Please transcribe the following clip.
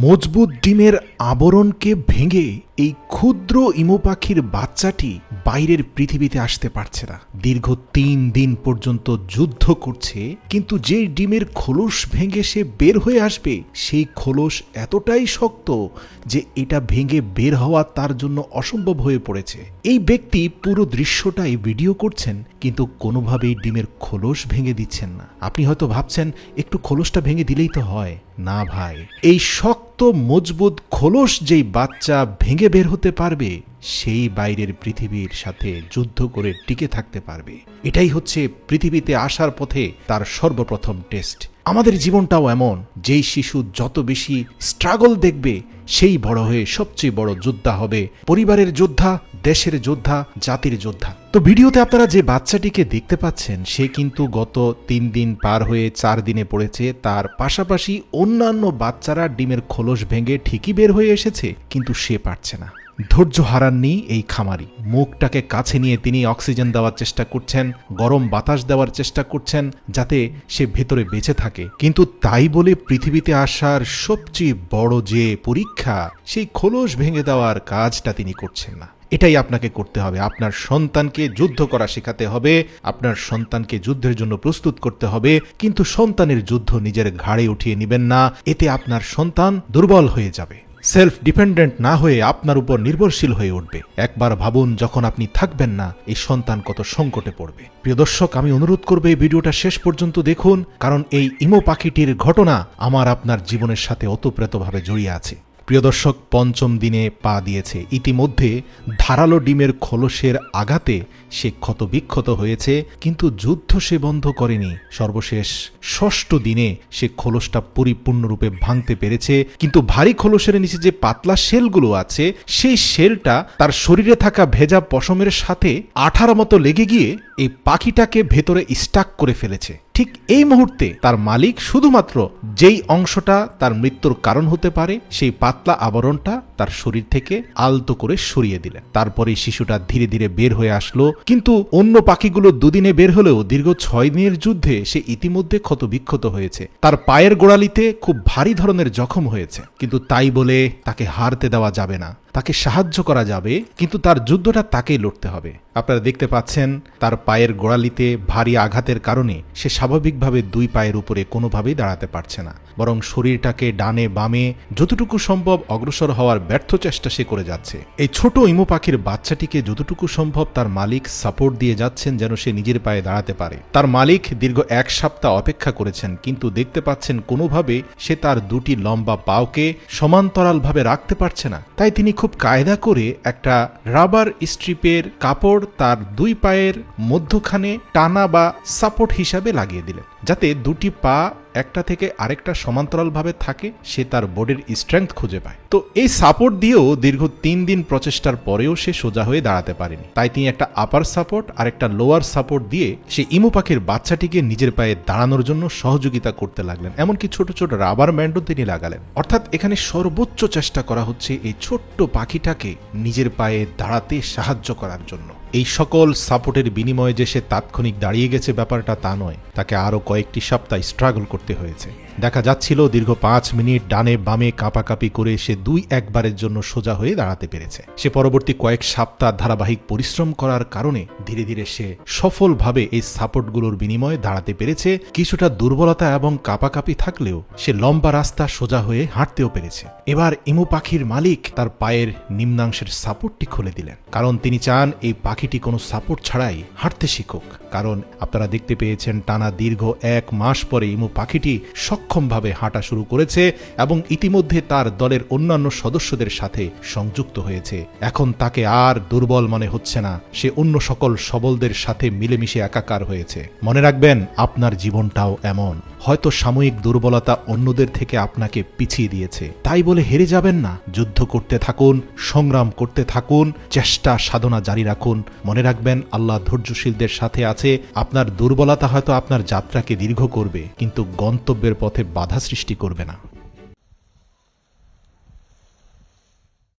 মজবুত ডিমের আবরণকে ভেঙে এই ক্ষুদ্র ইমু পাখির বাচ্চাটি বাইরের পৃথিবীতে আসতে পারছে না। দীর্ঘ ৩ দিন পর্যন্ত যুদ্ধ করছে, কিন্তু যে ডিমের খোলস ভেঙে সে বের হয়ে আসবে সেই খোলস এতটাই শক্ত যে এটা ভেঙে বের হওয়া তার জন্য অসম্ভব হয়ে পড়েছে। এই ব্যক্তি পুরো দৃশ্যটাই ভিডিও করছেন, কিন্তু কোনোভাবেই ডিমের খোলস ভেঙে দিচ্ছেন না। আপনি হয়তো ভাবছেন একটু খোলসটা ভেঙে দিলেই তো হয়। না ভাই, এই শক্ত মজবুত খোলস যেই বাচ্চা ভেঙে বের হতে পারবে সেই বাইরের পৃথিবীর সাথে যুদ্ধ করে টিকে থাকতে পারবে। এটাই হচ্ছে পৃথিবীতে আসার পথে তার সর্বপ্রথম টেস্ট। আমাদের জীবনটাও এমন, যেই শিশু যত বেশি স্ট্রাগল দেখবে সেই বড় হয়ে সবচেয়ে বড় যোদ্ধা হবে, পরিবারের যোদ্ধা, দেশের যোদ্ধা, জাতির যোদ্ধা। তো ভিডিওতে আপনারা যে বাচ্চাটিকে দেখতে পাচ্ছেন সে কিন্তু গত ৩ দিন পার হয়ে ৪ দিনে পড়েছে। তার পাশাপাশি অন্যান্য বাচ্চারা ডিমের খোলস ভেঙে ঠিকই বের হয়ে এসেছে, কিন্তু সে পারছে না। ধৈর্য হারাননি এই খামারি। মুখটাকে কাছে নিয়ে তিনি অক্সিজেন দেওয়ার চেষ্টা করছেন, গরম বাতাস দেওয়ার চেষ্টা করছেন যাতে সে ভেতরে বেঁচে থাকে। কিন্তু তাই বলে পৃথিবীতে আসার সবচেয়ে বড় যে পরীক্ষা, সেই খোলস ভেঙে দেওয়ার কাজটা তিনি করছেন না। এটাই আপনাকে করতে হবে। আপনার সন্তানকে যুদ্ধ করা শেখাতে হবে, আপনার সন্তানকে যুদ্ধের জন্য প্রস্তুত করতে হবে, কিন্তু সন্তানের যুদ্ধ নিজের ঘাড়ে উঠিয়ে নেবেন না। এতে আপনার সন্তান দুর্বল হয়ে যাবে, সেলফ ডিপেন্ডেন্ট না হয়ে আপনার উপর নির্ভরশীল হয়ে উঠবে। একবার ভাবুন, যখন আপনি থাকবেন না এই সন্তান কত সংকটে পড়বে। প্রিয় দর্শক, আমি অনুরোধ করব এই ভিডিওটা শেষ পর্যন্ত দেখুন, কারণ এই ইমু পাখিটির ঘটনা আমার আপনার জীবনের সাথে ওতপ্রোতভাবে জড়িয়ে আছে। প্রিয় দর্শক, ৫ম দিনে পা দিয়েছে। ইতিমধ্যে ধারালো ডিমের খোলসের আঘাতে সে ক্ষতবিক্ষত হয়েছে, কিন্তু যুদ্ধ সে বন্ধ করেনি। সর্বশেষ ৬ষ্ঠ দিনে সে খোলসটা পরিপূর্ণরূপে ভাঙতে পেরেছে, কিন্তু ভারী খোলসের নিচে যে পাতলা শেলগুলো আছে সেই শেলটা তার শরীরে থাকা ভেজা পশমের সাথে আঠার মতো লেগে গিয়ে এই পাখিটাকে ভেতরে স্টাক করে ফেলেছে। ঠিক এই মুহূর্তে তার মালিক শুধুমাত্র যেই অংশটা তার মৃত্যুর কারণ হতে পারে সেই পাতলা আবরণটা তার শরীর থেকে আলতো করে সরিয়ে দিলেন। তারপরে শিশুটা ধীরে ধীরে বের হয়ে আসলো, কিন্তু অন্য পাখিগুলো ২ দিনে বের হলেও দীর্ঘ ৬ দিনের যুদ্ধে সে ইতিমধ্যে ক্ষতবিক্ষত হয়েছে। তার পায়ের গোড়ালিতে খুব ভারী ধরনের জখম হয়েছে, কিন্তু তাই বলে তাকে হারতে দেওয়া যাবে না। তাকে সাহায্য করা যাবে, কিন্তু তার যুদ্ধটা তাকেই লড়তে হবে। আপনারা দেখতে পাচ্ছেন তার পায়ের গোড়ালিতে ভারী আঘাতের কারণে সে স্বাভাবিকভাবে ২ পায়ের উপরে কোনোভাবেই দাঁড়াতে পারছে না, বরং শরীরটাকে ডানে বামে যতটুকু সম্ভব অগ্রসর হওয়ার ব্যর্থ চেষ্টা সে করে যাচ্ছে। এই ছোট ইমু পাখির বাচ্চাটিকে যতটুকু সম্ভব তার মালিক সাপোর্ট দিয়ে যাচ্ছেন যেন সে নিজের পায়ে দাঁড়াতে পারে। তার মালিক দীর্ঘ ১ সপ্তাহ অপেক্ষা করেছেন, কিন্তু দেখতে পাচ্ছেন কোনোভাবে সে তার ২টি লম্বা পাওকে সমান্তরালভাবে রাখতে পারছে না। তাই তিনি খুব কায়দা করে একটা রাবার স্ট্রিপের কাপড় তার ২ পায়ের মধ্যখানে টানা বা সাপোর্ট হিসাবে লাগিয়ে দিলেন, যাতে ২টি পা একটা থেকে আরেকটা সমান্তরালভাবে থাকে, সে তার বডির স্ট্রেংথ খুঁজে পায়। তো এই সাপোর্ট দিয়েও দীর্ঘ ৩ দিন প্রচেষ্টার পরেও সে সোজা হয়ে দাঁড়াতে পারেনি। তাই তিনি একটা আপার সাপোর্ট আর একটা লোয়ার সাপোর্ট দিয়ে সে ইমু পাখির বাচ্চাটিকে নিজের পায়ে দাঁড়ানোর জন্য সহযোগিতা করতে লাগলেন। এমনকি ছোট ছোট রাবার ব্যান্ডও তিনি লাগালেন। অর্থাৎ এখানে সর্বোচ্চ চেষ্টা করা হচ্ছে এই ছোট্ট পাখিটাকে নিজের পায়ে দাঁড়াতে সাহায্য করার জন্য। এই সকল সাপোর্টের বিনিময়ে যে সে তাৎক্ষণিক দাঁড়িয়ে গেছে ব্যাপারটা তা নয়, তাকে আরও কয়েকটি সপ্তাহ স্ট্রাগল করতে হয়েছে। দেখা যাচ্ছিল দীর্ঘ ৫ মিনিট ডানে বামে কাঁপাকাঁপি করে সে ২-১ বারের জন্য সোজা হয়ে দাঁড়াতে পেরেছে। সে পরবর্তী কয়েক সপ্তাহ ধারাবাহিক পরিশ্রম করার কারণে ধীরে ধীরে সে সফলভাবে এই সাপোর্টগুলোর বিনিময়ে দাঁড়াতে পেরেছে। কিছুটা দুর্বলতা এবং কাঁপাকাঁপি থাকলেও সে লম্বা রাস্তা সোজা হয়ে হাঁটতেও পেরেছে। এবার ইমু পাখির মালিক তার পায়ের নিম্নাংশের সাপোর্টটি খুলে দিলেন, কারণ তিনি চান এই পাখিটি কোনো সাপোর্ট ছাড়াই হাঁটতে শিখুক। কারণ আপনারা দেখতে পেয়েছেন টানা দীর্ঘ ১ মাস পরে ইমু পাখিটি সক্ষমভাবে হাঁটা শুরু করেছে এবং ইতিমধ্যে তার দলের অন্যান্য সদস্যদের সাথে সংযুক্ত হয়েছে। এখন তাকে আর দুর্বল মনে হচ্ছে না, সে অন্য সকল সবলদের সাথে মিলেমিশে একাকার হয়েছে। মনে রাখবেন, আপনার জীবনটাও এমন। হয়তো সাময়িক দুর্বলতা অন্যদের থেকে আপনাকে পিছিয়ে দিয়েছে, তাই বলে হেরে যাবেন না। যুদ্ধ করতে থাকুন, সংগ্রাম করতে থাকুন, চেষ্টা সাধনা জারি রাখুন। মনে রাখবেন, আল্লাহ ধৈর্যশীলদের সাথে আছে। আপনার দুর্বলতা হয়তো আপনার যাত্রাকে দীর্ঘ করবে, কিন্তু গন্তব্যের পথে বাধা সৃষ্টি করবে না।